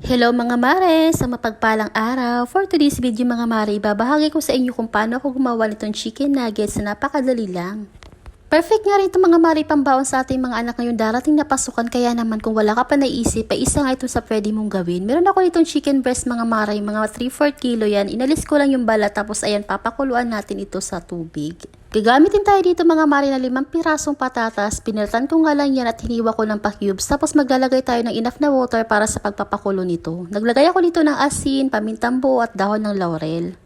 Hello mga mare! Sa mapagpalang araw, for today's video mga mare, ibabahagi ko sa inyo kung paano ako gumawa nitong chicken nuggets na napakadali lang. Perfect nga rin ito mga mare pambaon sa ating mga anak ngayong darating na pasukan, kaya naman kung wala ka pa naisip, ay isa nga ito sa pwede mong gawin. Meron ako nitong chicken breast mga mare, mga 3/4 kilo yan. Inalis ko lang yung balat, tapos ayan papakuluan natin ito sa tubig. Gagamitin tayo dito mga mare na 5 pirasong patatas. Pinirtan ko nga lang yan at hiniwa ko ng pa-cubes. Tapos maglalagay tayo ng enough na water para sa pagpapakulo nito. Naglagay ako dito ng asin, pamintang buo at dahon ng laurel.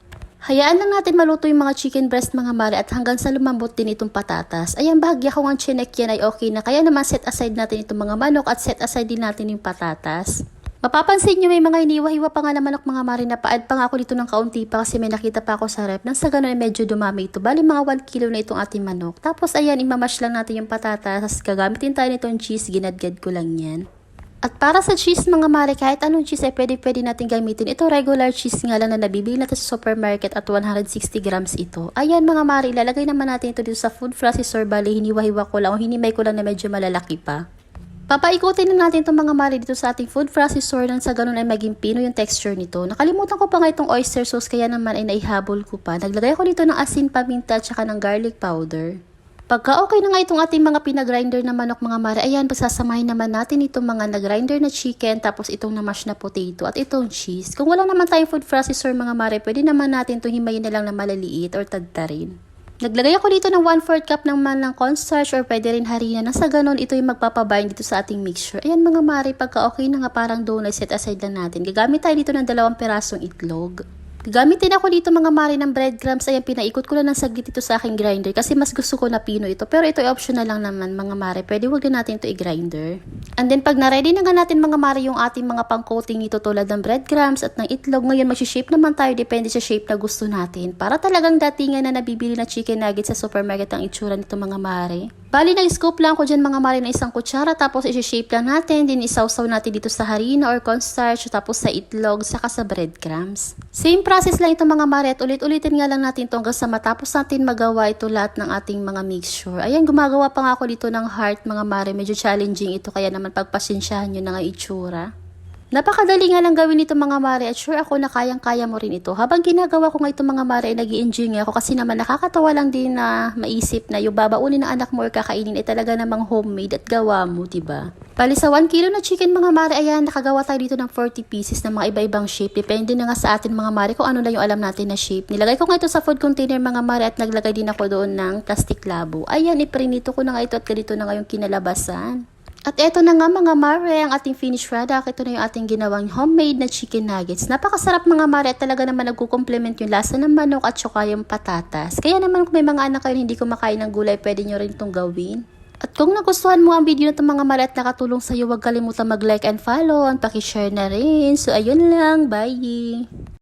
Hayaan lang natin maluto yung mga chicken breast mga mare at hanggang sa lumambot din itong patatas. Ayan, bahagya ko nga chinek yan ay okay na. Kaya naman set aside natin itong mga manok at set aside din natin yung patatas. Mapapansin nyo may mga iniwa-hiwa pa nga na manok mga mare, na pa-add pa nga ako dito ng kaunti pa kasi may nakita pa ako sa rep. Nang sa ganun ay medyo dumami ito. Bali mga 1 kilo na itong ating manok. Tapos ayan, imamash lang natin yung patatas. Gagamitin tayo nitong cheese, ginadgad ko lang yan. At para sa cheese mga mare, kahit anong cheese ay pwede natin gamitin. Ito regular cheese nga lang na nabibili natin sa supermarket at 160 grams ito. Ayan mga mare, ilalagay naman natin ito dito sa food processor. Bali, hiniwa-hiwa ko lang o hinimay ko lang na medyo malalaki pa. Papaikutin na natin itong mga mare dito sa ating food processor nang sa ganun ay maging pino yung texture nito. Nakalimutan ko pa nga itong oyster sauce, kaya naman ay naihabol ko pa. Naglagay ako dito ng asin, paminta, tsaka ng garlic powder. Pagka okay na nga itong ating mga pinagrinder na manok mga mare, ayan, pasasamahin naman natin itong mga nagrinder na chicken, tapos itong na-mash na potato at itong cheese. Kung wala naman tayong food processor mga mare, pwede naman natin itong himayin na lang na malaliit or tadtarin. Naglagay ako dito ng 1/4 cup naman ng cornstarch or pwede rin harina, nang sa ganun ito yung magpapabind dito sa ating mixture. Ayan mga mare, pagka okay na nga parang dough na, set aside lang natin. Gagamit tayo dito ng 2 pirasong itlog. Gamitin ako dito mga mare ng breadcrumbs. Ayan, pinaikot ko lang ng saglit ito sa aking grinder kasi mas gusto ko na pino ito. Pero ito ay optional lang naman mga mare. Pwede wag na natin ito i-grinder. And then pag na-ready na nga natin mga mare yung ating mga pang-coating nito tulad ng breadcrumbs at ng itlog, ngayon mag-shape naman tayo depende sa shape na gusto natin. Para talagang datingan na nabibili na chicken nuggets sa supermarket ang itsura nito mga mare. Bali, nag-scoop lang ko dyan mga mare ng 1 kutsara, tapos i-shape lang natin, din isawsaw natin dito sa harina or cornstarch, tapos sa itlog, saka sa breadcrumbs. Same process lang ito mga mare at ulit-ulitin nga lang natin ito hanggang sa matapos natin magawa ito lahat ng ating mga mixture. Ayan, gumagawa pa nga ako dito ng heart mga mare, medyo challenging ito kaya naman pagpasensyahan nyo na nga itsura. Napakadali nga lang gawin ito mga mare at sure ako na kayang-kaya mo rin ito. Habang ginagawa ko nga ito mga mare ay nag-i-enjoy nga ako kasi naman nakakatawa lang din na maisip na yung babaunin ng anak mo or kakainin ay talaga namang homemade at gawa mo, diba? Bali sa 1 kilo na chicken mga mare, ayan, nakagawa tayo dito ng 40 pieces ng mga iba-ibang shape. Depende na nga sa atin mga mare kung ano lang yung alam natin na shape. Nilagay ko nga ito sa food container mga mare at naglagay din ako doon ng plastic labo. Ayan, iprinito ko na nga ito at ganito na nga yung kinalabasan. At eto na nga mga mare, ang ating finished product. Ito na yung ating ginawang homemade na chicken nuggets. Napakasarap mga mare at talaga naman nagko-complement yung lasa ng manok at saka yung patatas. Kaya naman kung may mga anak kayo hindi kumakain ng gulay, pwede nyo rin itong gawin. At kung nagustuhan mo ang video na ito mga mare at nakatulong sa'yo, huwag kalimutan mag-like and follow at pakishare na rin. So ayun lang, bye!